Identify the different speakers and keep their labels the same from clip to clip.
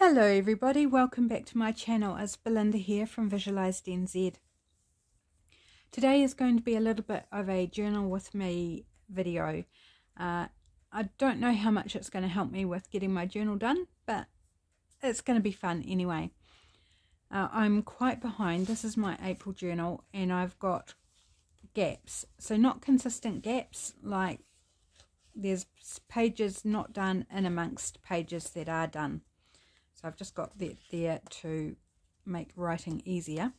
Speaker 1: Hello everybody, welcome back to my channel. It's Belinda here from Visualized NZ. Today is going to be a little bit of a journal with me video. I don't know how much it's going to help me with getting my journal done, but it's going to be fun anyway. I'm quite behind. This is my April journal and I've got gaps. So not consistent gaps, like there's pages not done in amongst pages that are done. So I've just got that there to make writing easier.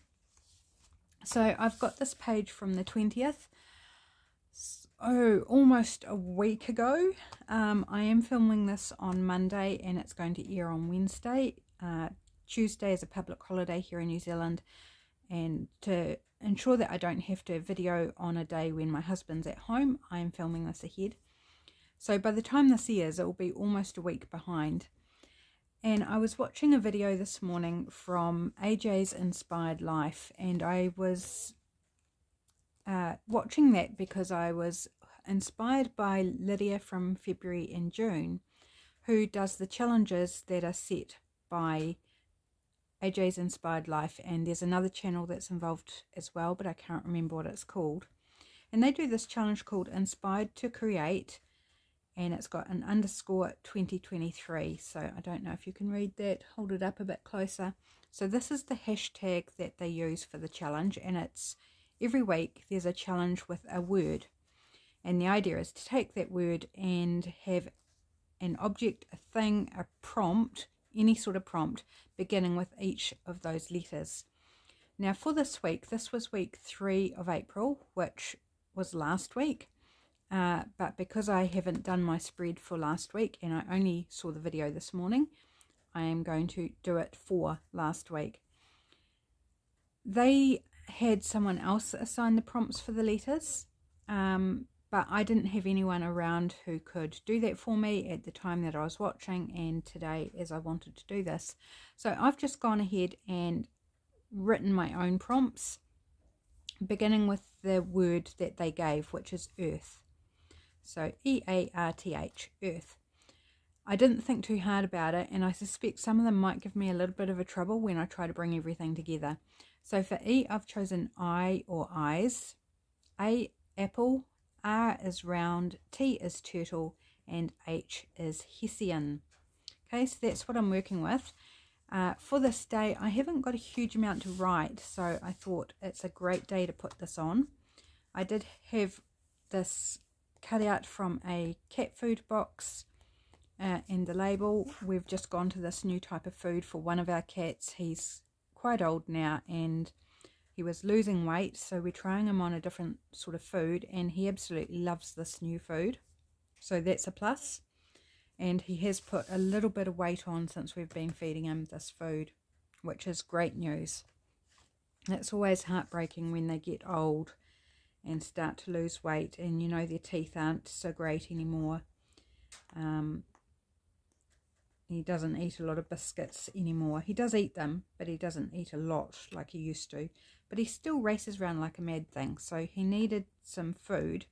Speaker 1: So I've got this page from the 20th. So almost a week ago. I am filming this on Monday and it's going to air on Wednesday. Tuesday is a public holiday here in New Zealand. And to ensure that I don't have to video on a day when my husband's at home, I am filming this ahead. So by the time this airs, it will be almost a week behind. And I was watching a video this morning from AJ's Inspired Life, and I was watching that because I was inspired by Lydia from February and June, who does the challenges that are set by AJ's Inspired Life, and there's another channel that's involved as well, but I can't remember what it's called. And they do this challenge called Inspired to Create, and it's got an _ 2023. So I don't know if you can read that. Hold it up a bit closer. So this is the hashtag that they use for the challenge, and it's every week there's a challenge with a word. And the idea is to take that word and have an object, a thing, a prompt, any sort of prompt, beginning with each of those letters. Now for this week, this was week 3 of April, which was last week. But because I haven't done my spread for last week and I only saw the video this morning, I am going to do it for last week. They had someone else assign the prompts for the letters, but I didn't have anyone around who could do that for me at the time that I was watching, and today as I wanted to do this. So I've just gone ahead and written my own prompts, beginning with the word that they gave, which is earth. So E-A-R-T-H, earth. I didn't think too hard about it, and I suspect some of them might give me a little bit of a trouble when I try to bring everything together. So for E, I've chosen I or eyes, A, apple, R is round, T is turtle, and H is Hessian. Okay, so that's what I'm working with. For this day, I haven't got a huge amount to write, so I thought it's a great day to put this on. I did have this cut out from a cat food box, and the label, we've just gone to this new type of food for one of our cats. He's quite old now and he was losing weight, so we're trying him on a different sort of food, and he absolutely loves this new food, so that's a plus. And he has put a little bit of weight on since we've been feeding him this food, which is great news. It's always heartbreaking when they get old and start to lose weight, and you know their teeth aren't so great anymore. He doesn't eat a lot of biscuits anymore. He does eat them, but he doesn't eat a lot like he used to. But he still races around like a mad thing, so he needed some food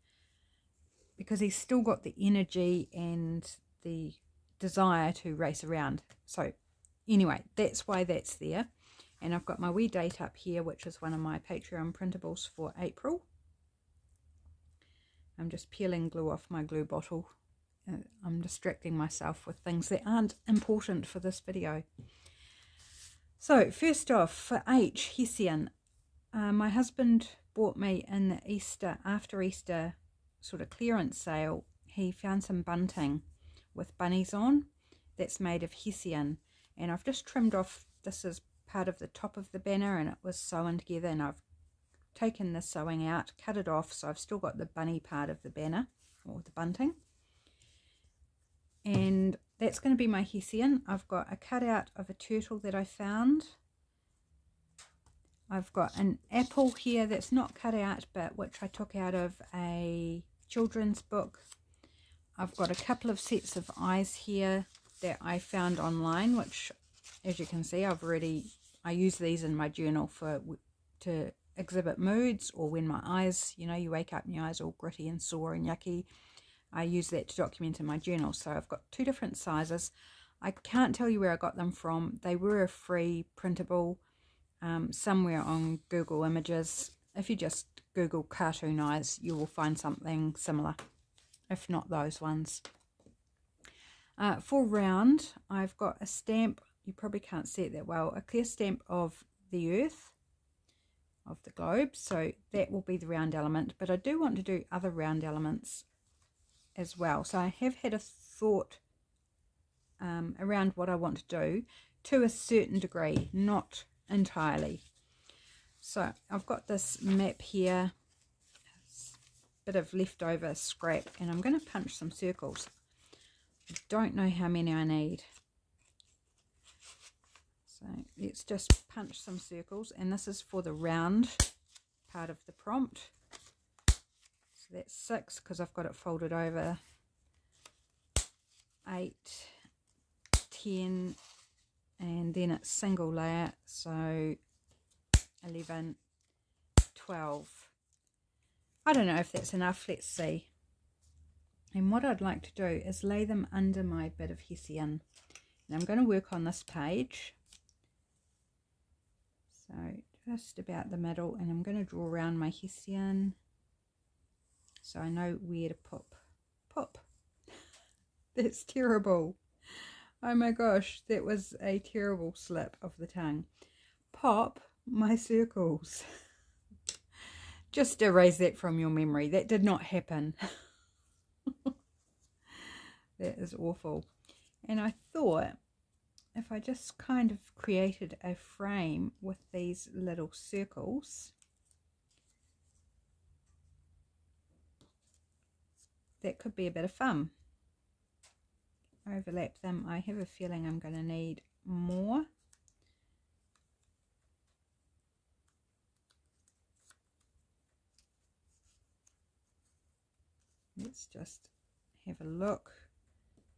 Speaker 1: because he's still got the energy and the desire to race around. So anyway, that's why that's there. And I've got my wee date up here, which is one of my Patreon printables for April. I'm just peeling glue off my glue bottle. I'm distracting myself with things that aren't important for this video. So first off, for H, Hessian, my husband bought me in the Easter, after Easter sort of clearance sale, he found some bunting with bunnies on that's made of Hessian, and I've just trimmed off, this is part of the top of the banner and it was sewn together, and I've taken the sewing out, cut it off, so I've still got the bunny part of the banner or the bunting, and that's going to be my Hessian. I've got a cutout of a turtle that I found. I've got an apple here that's not cut out but which I took out of a children's book. I've got a couple of sets of eyes here that I found online, which as you can see I use these in my journal to exhibit moods, or when my eyes, you know, you wake up and your eyes are all gritty and sore and yucky. I use that to document in my journal. So I've got 2 different sizes. I can't tell you where I got them from. They were a free printable somewhere on Google Images. If you just Google cartoon eyes, you will find something similar, if not those ones. For round, I've got a stamp. You probably can't see it that well. A clear stamp of the earth, of the globe. So that will be the round element. But I do want to do other round elements as well. So I have had a thought around what I want to do to a certain degree, not entirely. So I've got this map here, bit of leftover scrap, and I'm going to punch some circles. I don't know how many I need. So let's just punch some circles, and this is for the round part of the prompt. So that's 6 because I've got it folded over. 8, 10, and then it's single layer, so 11, 12. I don't know if that's enough, let's see. And what I'd like to do is lay them under my bit of hessian. And I'm going to work on this page. So just about the middle, and I'm going to draw around my hessian so I know where to pop. That's terrible. Oh my gosh, that was a terrible slip of the tongue. Pop my circles. Just erase that from your memory. That did not happen. That is awful. And I thought if I just kind of created a frame with these little circles, that could be a bit of fun. Overlap them. I have a feeling I'm going to need more. Let's just have a look.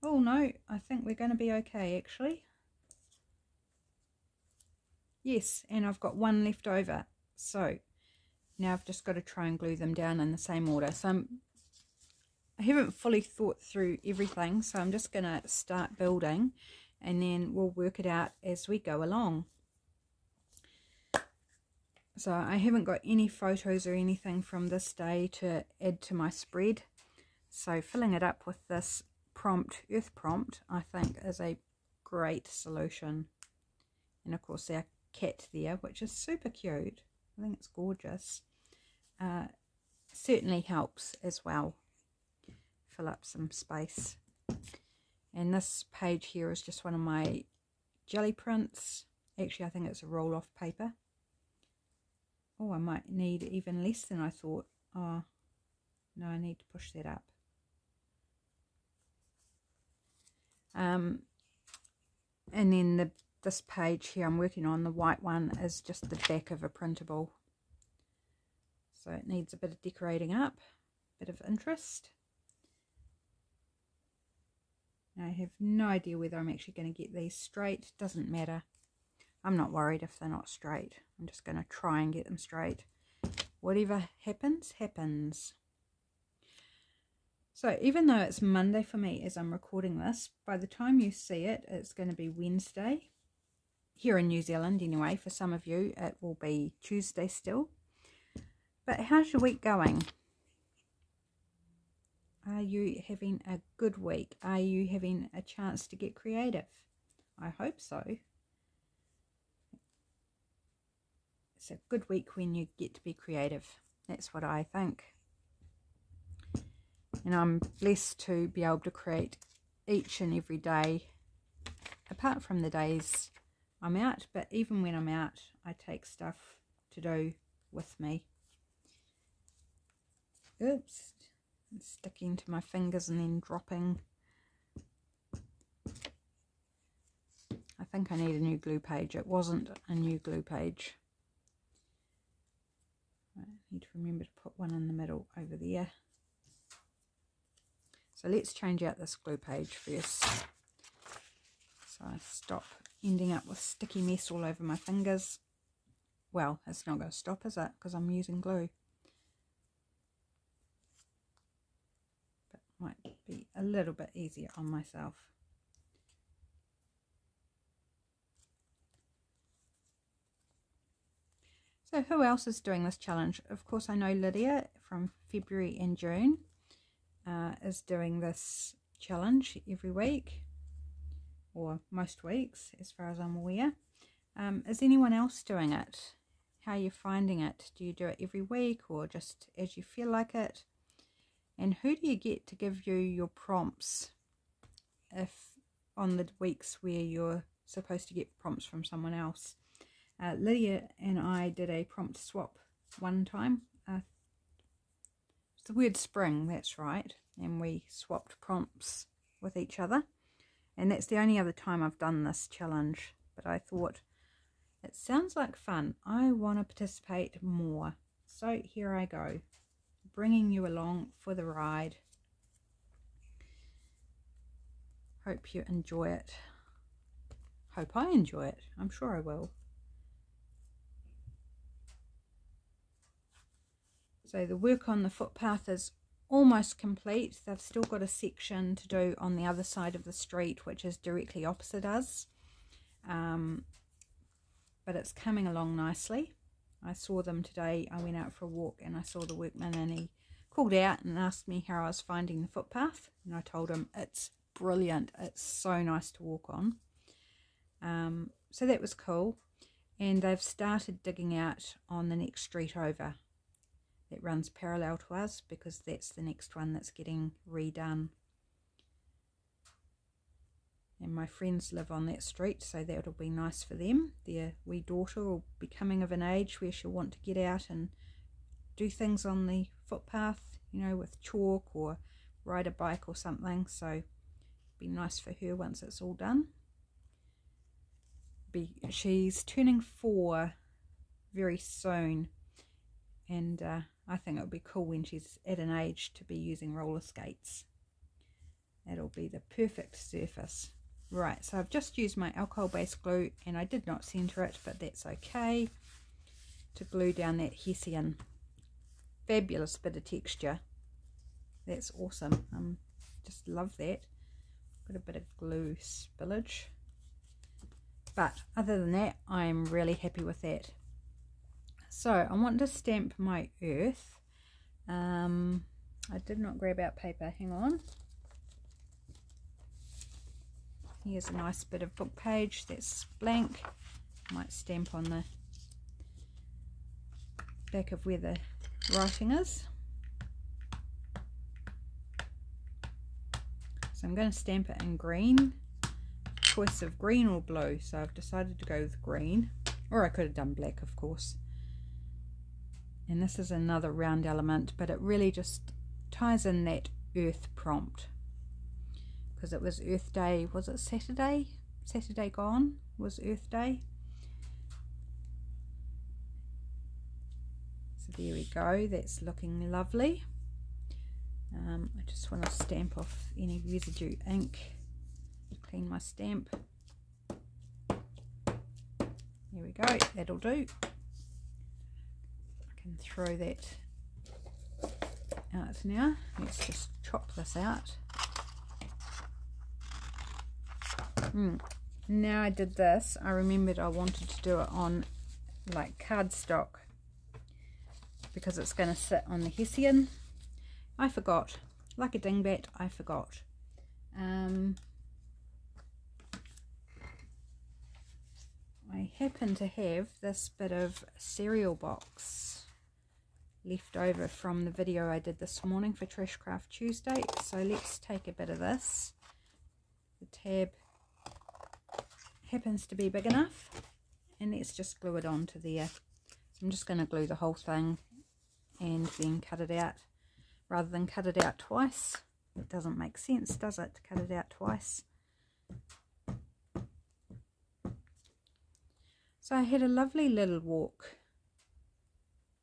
Speaker 1: Oh no, I think we're going to be okay actually. Yes, and I've got one left over. So now I've just got to try and glue them down in the same order. So I haven't fully thought through everything, so I'm just going to start building and then we'll work it out as we go along. So I haven't got any photos or anything from this day to add to my spread. So filling it up with this prompt, earth prompt, I think is a great solution. And of course our cat there, which is super cute. I think it's gorgeous. Certainly helps as well. Fill up some space. And this page here is just one of my jelly prints. Actually, I think it's a roll-off paper. Oh, I might need even less than I thought. Oh, no, I need to push that up. And then this page here I'm working on, the white one, is just the back of a printable. So it needs a bit of decorating up, a bit of interest. I have no idea whether I'm actually going to get these straight. Doesn't matter. I'm not worried if they're not straight. I'm just going to try and get them straight. Whatever happens, happens. So even though it's Monday for me as I'm recording this, by the time you see it, it's going to be Wednesday. Here in New Zealand anyway. For some of you, it will be Tuesday still. But how's your week going? Are you having a good week? Are you having a chance to get creative? I hope so. It's a good week when you get to be creative. That's what I think. And I'm blessed to be able to create each and every day, apart from the days I'm out. But even when I'm out, I take stuff to do with me. Oops. It's sticking to my fingers and then dropping. I think I need a new glue page. It wasn't a new glue page. I need to remember to put one in the middle over there. So let's change out this glue page first. So I stop ending up with sticky mess all over my fingers. Well, it's not going to stop, is it? Because I'm using glue. Might be a little bit easier on myself. So who else is doing this challenge? Of course, I know Lydia from February and June is doing this challenge every week, or most weeks as far as I'm aware. Is anyone else doing it? How are you finding it? Do you do it every week or just as you feel like it? And who do you get to give you your prompts if on the weeks where you're supposed to get prompts from someone else? Lydia and I did a prompt swap one time. It's the word spring, that's right. And we swapped prompts with each other. And that's the only other time I've done this challenge. But I thought, it sounds like fun. I want to participate more. So here I go, bringing you along for the ride. Hope you enjoy it. Hope I enjoy it. I'm sure I will. So the work on the footpath is almost complete. They've still got a section to do on the other side of the street, which is directly opposite us. But it's coming along nicely. I saw them today. I went out for a walk and I saw the workman, and he called out and asked me how I was finding the footpath. And I told him it's brilliant. It's so nice to walk on. So that was cool. And they've started digging out on the next street over. That runs parallel to us because that's the next one that's getting redone. And my friends live on that street, so that'll be nice for them. Their wee daughter will be coming of an age where she'll want to get out and do things on the footpath, you know, with chalk or ride a bike or something. So it'll be nice for her once it's all done. She's turning 4 very soon, and I think it'll be cool when she's at an age to be using roller skates. That'll be the perfect surface. Right, so I've just used my alcohol-based glue, and I did not centre it, but that's okay, to glue down that hessian. Fabulous bit of texture. That's awesome. Just love that. Got a bit of glue spillage. But other than that, I'm really happy with that. So I want to stamp my earth. I did not grab out paper. Hang on. Here's a nice bit of book page that's blank. Might stamp on the back of where the writing is. So I'm going to stamp it in green. Choice of green or blue, so I've decided to go with green, or I could have done black, of course. And this is another round element, but it really just ties in that earth prompt, because it was Earth Day. Was it Saturday? Saturday gone was Earth Day. So there we go, that's looking lovely. I just want to stamp off any residue ink. Clean my stamp. There we go, that'll do. I can throw that out now. Let's just chop this out. Now I did this, I remembered I wanted to do it on like cardstock because it's going to sit on the hessian. I forgot, like a dingbat, I forgot. I happen to have this bit of cereal box left over from the video I did this morning for Trashcraft Tuesday, so let's take a bit of this. The tab happens to be big enough, and let's just glue it onto there. So I'm just going to glue the whole thing and then cut it out, rather than cut it out twice. It doesn't make sense, does it, to cut it out twice? So I had a lovely little walk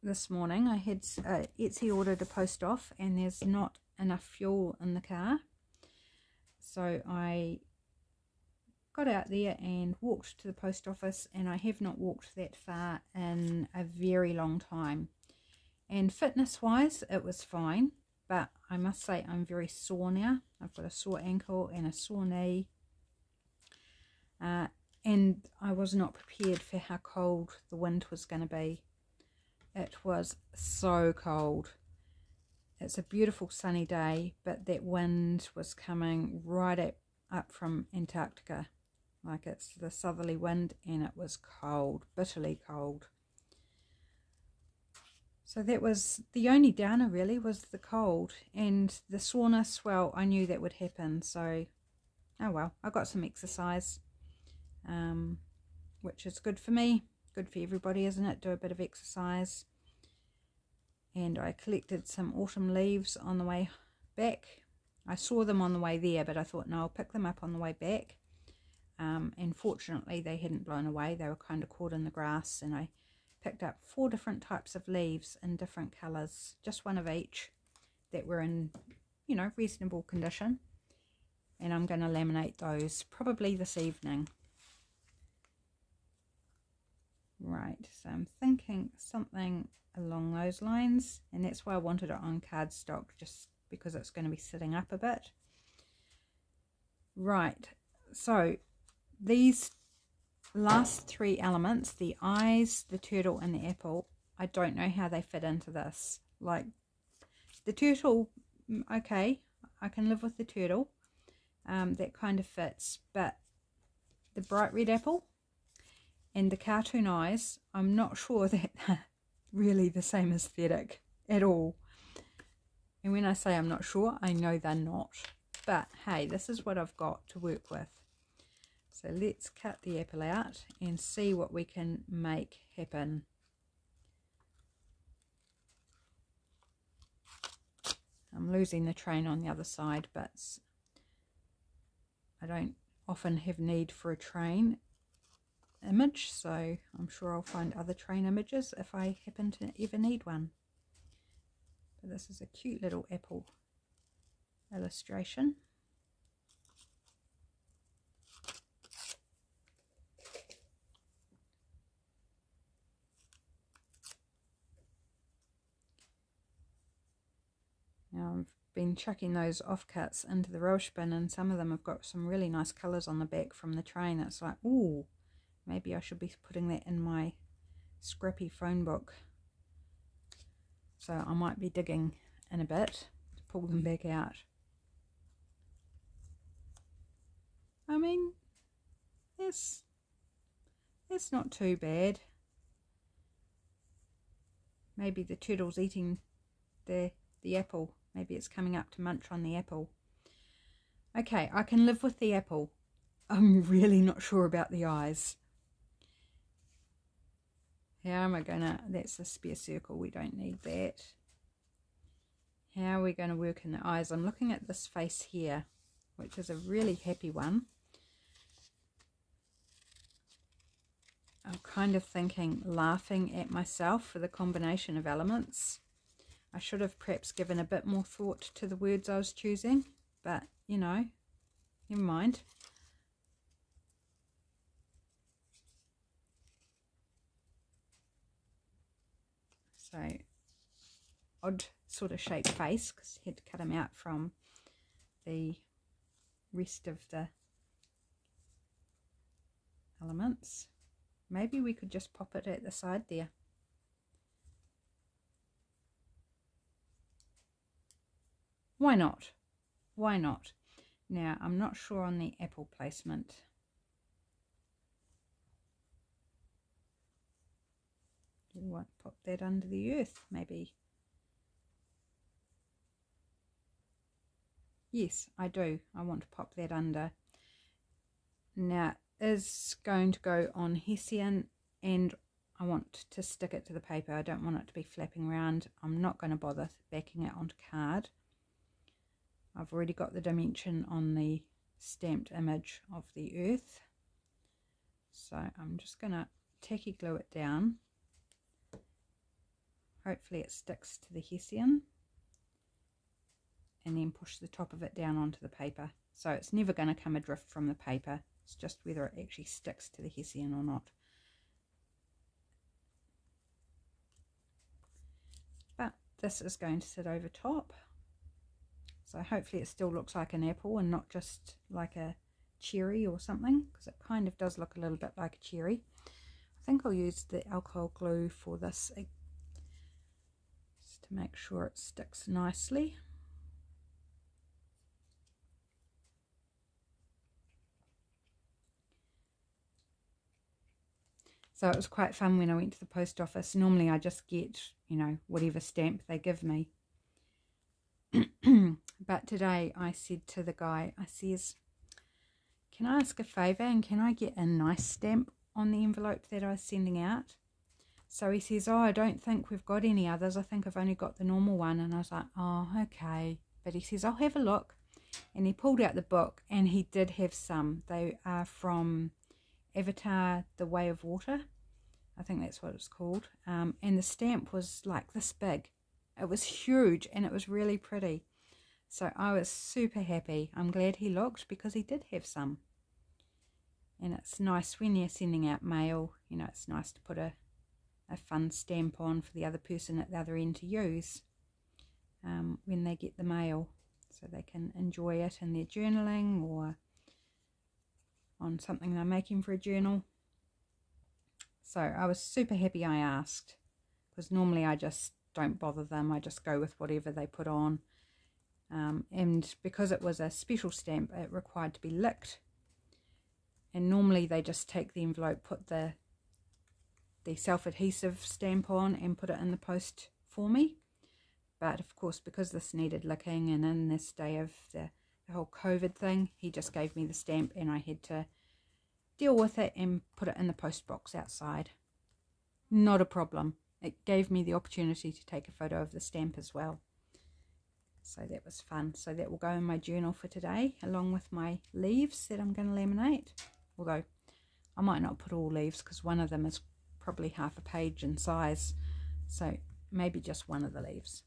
Speaker 1: this morning. I had Etsy ordered a post off, and there's not enough fuel in the car. So I got out there and walked to the post office, and I have not walked that far in a very long time. And fitness wise it was fine, but I must say I'm very sore now. I've got a sore ankle and a sore knee, and I was not prepared for how cold the wind was going to be. It was so cold. It's a beautiful sunny day, but that wind was coming right up from Antarctica. Like, it's the southerly wind, and it was cold, bitterly cold. So that was the only downer really, was the cold. And the soreness, well, I knew that would happen, so oh well, I got some exercise, which is good for me, good for everybody, isn't it? Do a bit of exercise. And I collected some autumn leaves on the way back. I saw them on the way there, but I thought, no, I'll pick them up on the way back. And fortunately they hadn't blown away. They were kind of caught in the grass, and I picked up 4 different types of leaves in different colours, just one of each, that were in, you know, reasonable condition. And I'm going to laminate those probably this evening. Right, so I'm thinking something along those lines, and that's why I wanted it on cardstock, just because it's going to be sitting up a bit. Right, so these last 3 elements, the eyes, the turtle and the apple, I don't know how they fit into this. Like, the turtle, okay, I can live with the turtle, that kind of fits, but the bright red apple and the cartoon eyes, I'm not sure that they're really the same aesthetic at all. And when I say I'm not sure, I know they're not. But hey, this is what I've got to work with. So let's cut the apple out and see what we can make happen. I'm losing the train on the other side, but I don't often have need for a train image, so I'm sure I'll find other train images if I happen to ever need one. But this is a cute little apple illustration. Now I've been chucking those offcuts into the rubbish bin, and some of them have got some really nice colours on the back from the train. It's like, ooh, maybe I should be putting that in my scrappy phone book. So I might be digging in a bit to pull them back out. I mean, that's not too bad. Maybe the turtle's eating the apple. Maybe it's coming up to munch on the apple. Okay, I can live with the apple. I'm really not sure about the eyes. How am I gonna, that's a spare circle, we don't need that. How are we going to work in the eyes? I'm looking at this face here, which is a really happy one. I'm kind of thinking, laughing at myself for the combination of elements. I should have perhaps given a bit more thought to the words I was choosing, but you know, never mind. So, odd sort of shaped face, because I had to cut him out from the rest of the elements. Maybe we could just pop it at the side there. Why not? Why not? Now, I'm not sure on the apple placement. Do you want to pop that under the earth, maybe? Yes, I do. I want to pop that under. Now, it is going to go on Hessian, and I want to stick it to the paper. I don't want it to be flapping around. I'm not going to bother backing it onto card. I've already got the dimension on the stamped image of the earth. So I'm just going to tacky glue it down. Hopefully it sticks to the Hessian. And then push the top of it down onto the paper. So it's never going to come adrift from the paper. It's just whether it actually sticks to the Hessian or not. But this is going to sit over top. So hopefully it still looks like an apple and not just like a cherry or something, because it kind of does look a little bit like a cherry. I think I'll use the alcohol glue for this to make sure it sticks nicely. So it was quite fun when I went to the post office. Normally I just get, you know, whatever stamp they give me. But today I said to the guy, I says, can I ask a favour and can I get a nice stamp on the envelope that I was sending out? So he says, oh, I don't think we've got any others. I think I've only got the normal one. And I was like, oh, okay. But he says, I'll have a look. And he pulled out the book and he did have some. They are from Avatar, The Way of Water. I think that's what it's called. And the stamp was like this big. It was huge and it was really pretty. So I was super happy. I'm glad he looked because he did have some. And it's nice when you're sending out mail, you know, it's nice to put a fun stamp on for the other person at the other end to use when they get the mail, so they can enjoy it in their journaling or on something they're making for a journal. So I was super happy I asked, because normally I just don't bother them. I just go with whatever they put on. And because it was a special stamp, it required to be licked. And normally they just take the envelope, put the self-adhesive stamp on and put it in the post for me. But of course, because this needed licking and in this day of the whole COVID thing, he just gave me the stamp and I had to deal with it and put it in the post box outside. Not a problem. It gave me the opportunity to take a photo of the stamp as well. So that was fun. So that will go in my journal for today, along with my leaves that I'm going to laminate. Although I might not put all leaves because one of them is probably half a page in size. So maybe just one of the leaves.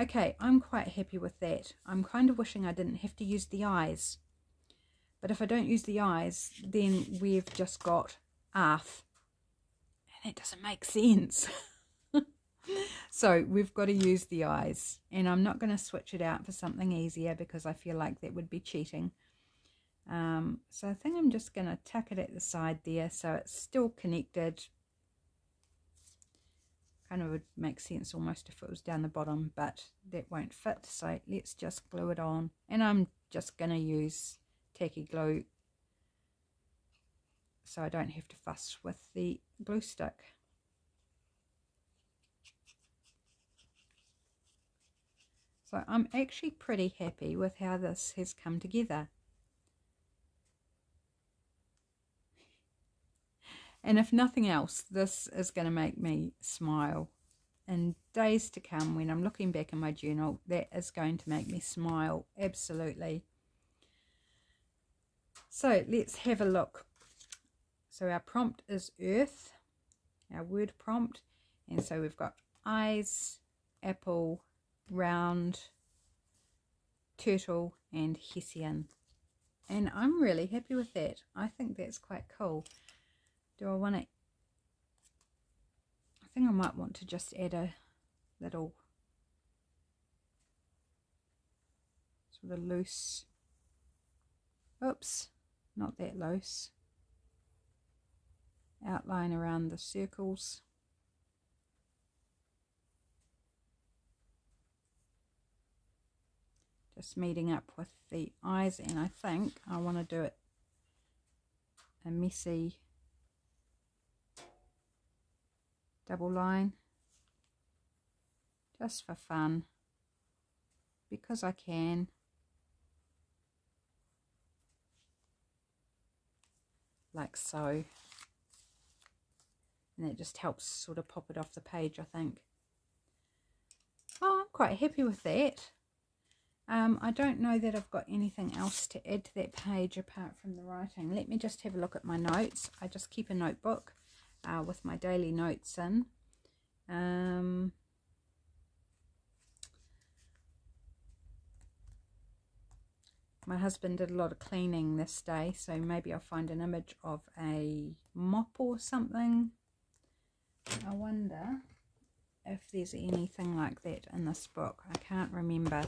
Speaker 1: Okay, I'm quite happy with that. I'm kind of wishing I didn't have to use the eyes. But if I don't use the eyes, then we've just got earth. And that doesn't make sense. So we've got to use the eyes. And I'm not going to switch it out for something easier because I feel like that would be cheating. So I think I'm just going to tuck it at the side there so it's still connected. Kind of would make sense almost if it was down the bottom, but that won't fit. So let's just glue it on. And I'm just going to use tacky glue so I don't have to fuss with the glue stick. So I'm actually pretty happy with how this has come together. And if nothing else, this is going to make me smile. In days to come, when I'm looking back in my journal, that is going to make me smile, absolutely. So let's have a look. So our prompt is Earth, our word prompt. And so we've got eyes, apple, round, turtle, and Hessian. And I'm really happy with that. I think that's quite cool. Do I want to... I think I might want to just add a little sort of loose... Oops, not that loose. Outline around the circles. Just meeting up with the eyes, and I think I want to do it a messy double line just for fun, because I can. Like so. And that just helps sort of pop it off the page, I think. Oh, I'm quite happy with that. I don't know that I've got anything else to add to that page apart from the writing. Let me just have a look at my notes. I just keep a notebook with my daily notes in. My husband did a lot of cleaning this day, so maybe I'll find an image of a mop or something. I wonder if there's anything like that in this book. I can't remember.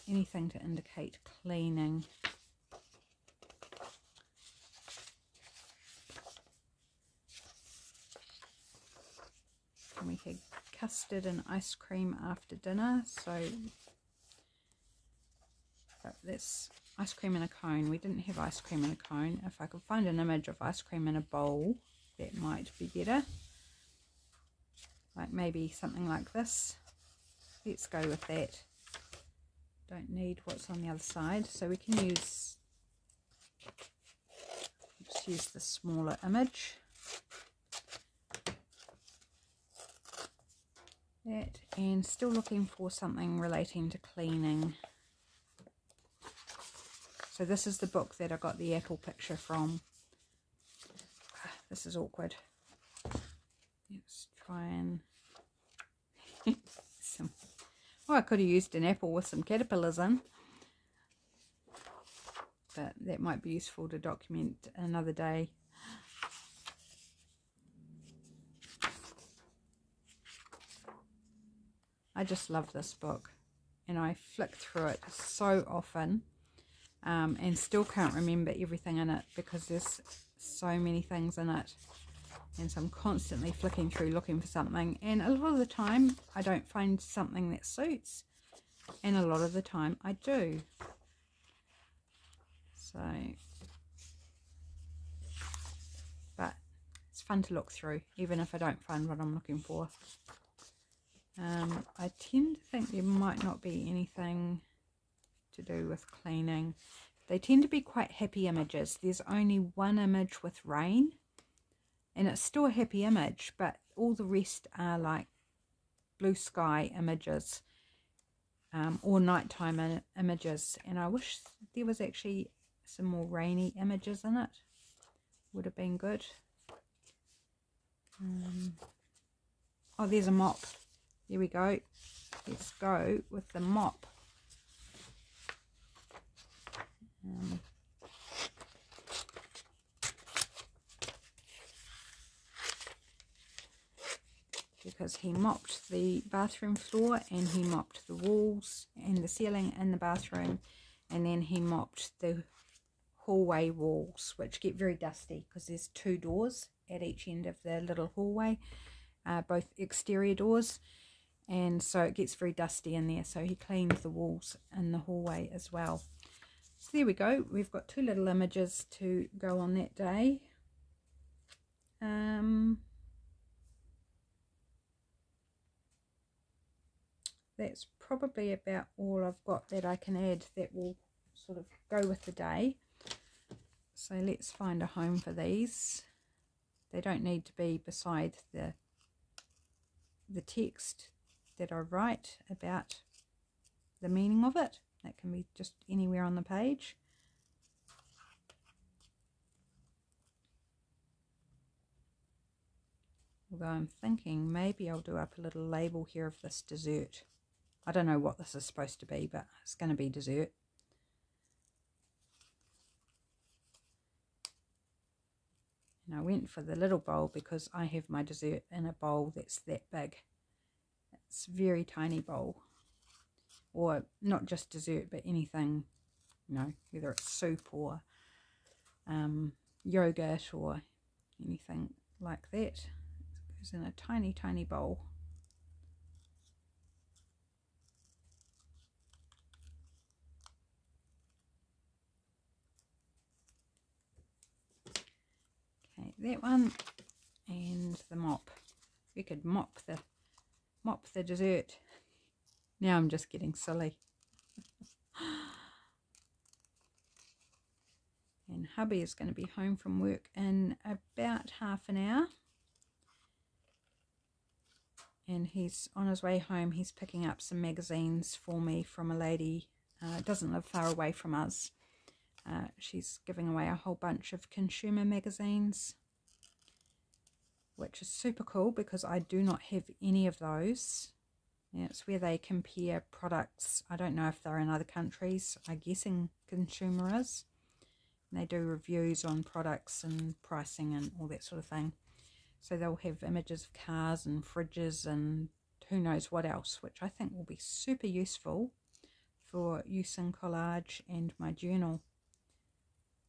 Speaker 1: Anything to indicate cleaning. we had custard and ice cream after dinner, so that's ice cream in a cone. We didn't have ice cream in a cone. If I could find an image of ice cream in a bowl, that might be better. Like maybe something like this. Let's go with that. Don't need what's on the other side, so we can use, just use the smaller image. That, and still looking for something relating to cleaning. So this is the book that I got the apple picture from. This is awkward. Let's try and oh, I could have used an apple with some caterpillars in, but that might be useful to document another day. I just love this book, and I flick through it so often, and still can't remember everything in it because there's so many things in it. And so I'm constantly flicking through looking for something, and a lot of the time I don't find something that suits, and a lot of the time I do. So, but it's fun to look through even if I don't find what I'm looking for. I tend to think there might not be anything to do with cleaning. They tend to be quite happy images. There's only one image with rain, and it's still a happy image, but all the rest are like blue sky images, or nighttime images. And I wish there was actually some more rainy images in it. Would have been good. Oh, there's a mop. There we go. Let's go with the mop. Because he mopped the bathroom floor, and he mopped the walls and the ceiling in the bathroom, and then he mopped the hallway walls, which get very dusty because there's 2 doors at each end of the little hallway, both exterior doors, and so it gets very dusty in there, so he cleaned the walls in the hallway as well. So there we go. We've got 2 little images to go on that day. That's probably about all I've got that I can add that will sort of go with the day. So let's find a home for these. They don't need to be beside the text that I write about the meaning of it. That can be just anywhere on the page. Although I'm thinking maybe I'll do up a little label here of this dessert. I don't know what this is supposed to be, but it's going to be dessert. And I went for the little bowl because I have my dessert in a bowl that's that big. It's a very tiny bowl. Or not just dessert, but anything, you know, whether it's soup or yogurt or anything like that. It goes in a tiny, tiny bowl. Okay, that one, and the mop. We could mop the dessert. Now I'm just getting silly. And hubby is going to be home from work in about half an hour. And he's on his way home. He's picking up some magazines for me from a lady. Doesn't live far away from us. She's giving away a whole bunch of consumer magazines, which is super cool because I do not have any of those. Yeah, it's where they compare products. I don't know if they're in other countries. I'm guessing Consumer is. And they do reviews on products and pricing and all that sort of thing. So they'll have images of cars and fridges and who knows what else, which I think will be super useful for use in collage and my journal.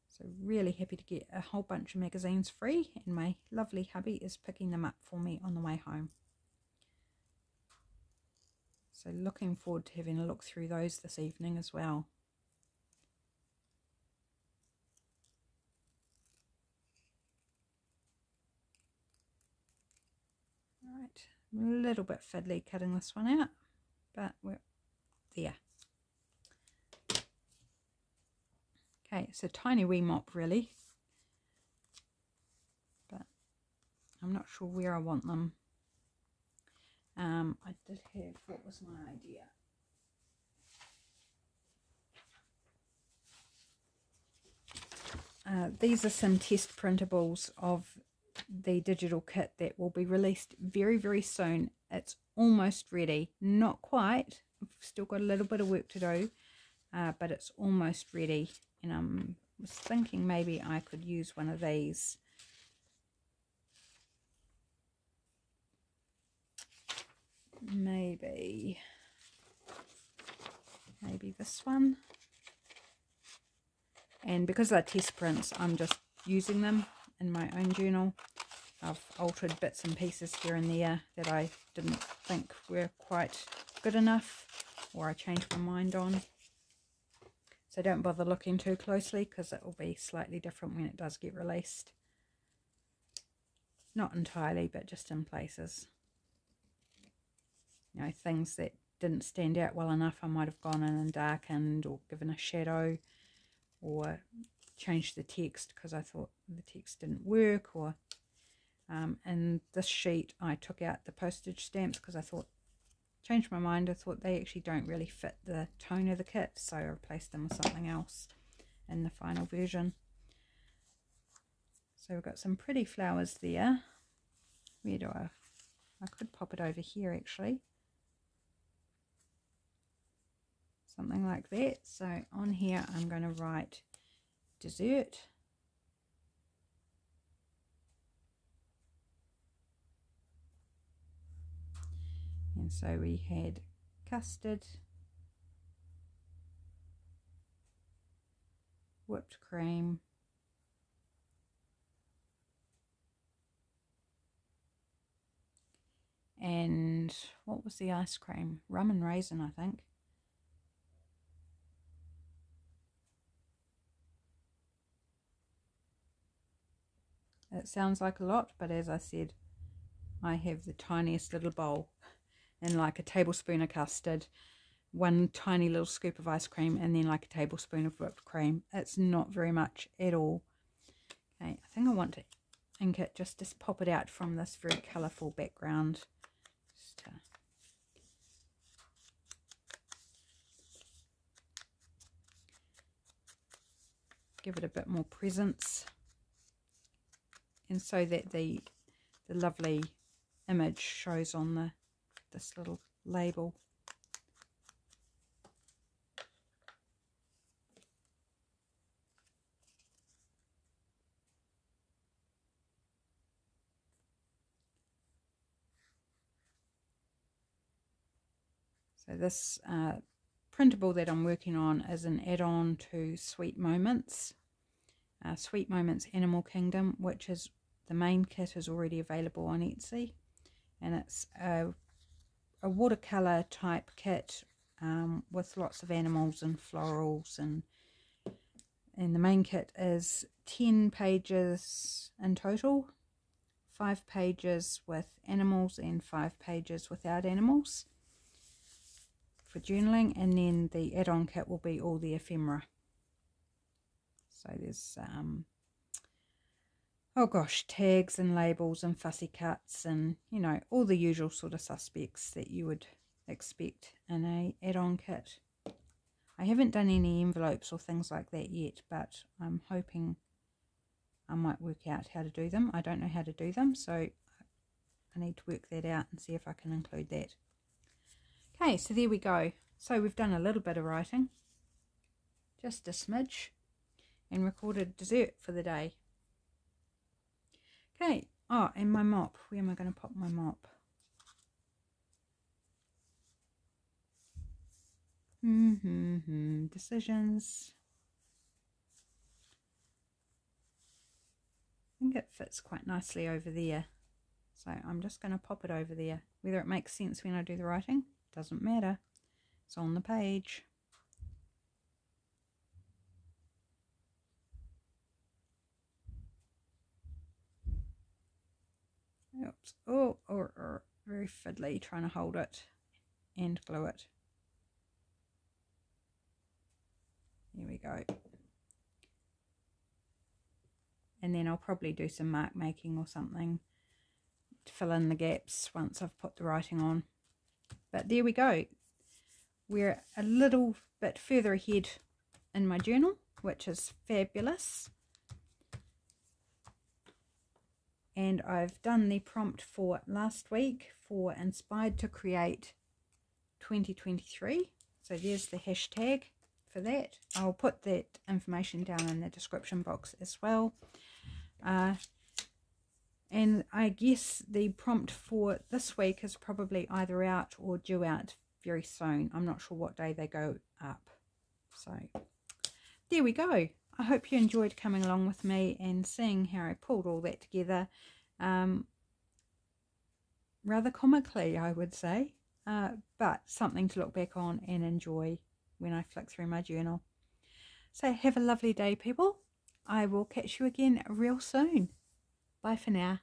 Speaker 1: So really happy to get a whole bunch of magazines free, and my lovely hubby is picking them up for me on the way home. So looking forward to having a look through those this evening as well. Right, a little bit fiddly cutting this one out, but we're there. Okay, it's a tiny wee mop really, but I'm not sure where I want them. I did have, what was my idea? These are some test printables of the digital kit that will be released very, very soon. It's almost ready. Not quite. I've still got a little bit of work to do, but it's almost ready. And I was thinking maybe I could use one of these. Maybe this one. And because they're test prints, I'm just using them in my own journal. I've altered bits and pieces here and there that I didn't think were quite good enough, or I changed my mind on. So don't bother looking too closely, because it will be slightly different when it does get released. Not entirely, but just in places. You know, things that didn't stand out well enough, I might have gone in and darkened or given a shadow, or changed the text because I thought the text didn't work, or in this sheet I took out the postage stamps because I thought, changed my mind, I thought they actually don't really fit the tone of the kit, so I replaced them with something else in the final version. So we've got some pretty flowers there. Where do I could pop it over here actually. Something like that. So on here I'm going to write dessert. And so we had custard, whipped cream, and what was the ice cream? Rum and raisin, I think. It sounds like a lot, but as I said, I have the tiniest little bowl and like a tablespoon of custard, one tiny little scoop of ice cream, and then like a tablespoon of whipped cream. It's not very much at all. Okay, I think I want to ink it just to pop it out from this very colourful background. Just to give it a bit more presence, and so that the lovely image shows on this little label. So this printable that I'm working on is an add-on to Sweet Moments. Sweet Moments Animal Kingdom, which is the main kit, is already available on Etsy, and it's a watercolor type kit with lots of animals and florals, and the main kit is 10 pages in total, 5 pages with animals and 5 pages without animals for journaling, and then the add-on kit will be all the ephemera. So there's oh gosh, tags and labels and fussy cuts, and you know, all the usual sort of suspects that you would expect in a add-on kit. I haven't done any envelopes or things like that yet, but I'm hoping I might work out how to do them. I don't know how to do them, so I need to work that out and see if I can include that. Okay, so there we go. So we've done a little bit of writing, just a smidge, and recorded dessert for the day. Okay, oh, and my mop. Where am I going to pop my mop? Decisions. I think it fits quite nicely over there. So I'm just going to pop it over there. Whether it makes sense when I do the writing, Doesn't matter. It's on the page. Oops. Oh, very fiddly trying to hold it and glue it. There we go. And then I'll probably do some mark making or something to fill in the gaps once I've put the writing on. But there we go. We're a little bit further ahead in my journal, which is fabulous. And I've done the prompt for last week for Inspired to Create 2023. So there's the hashtag for that. I'll put that information down in the description box as well. And I guess the prompt for this week is probably either out or due out very soon. I'm not sure what day they go up. So there we go. I hope you enjoyed coming along with me and seeing how I pulled all that together. Rather comically, I would say, but something to look back on and enjoy when I flick through my journal. So have a lovely day, people. I will catch you again real soon. Bye for now.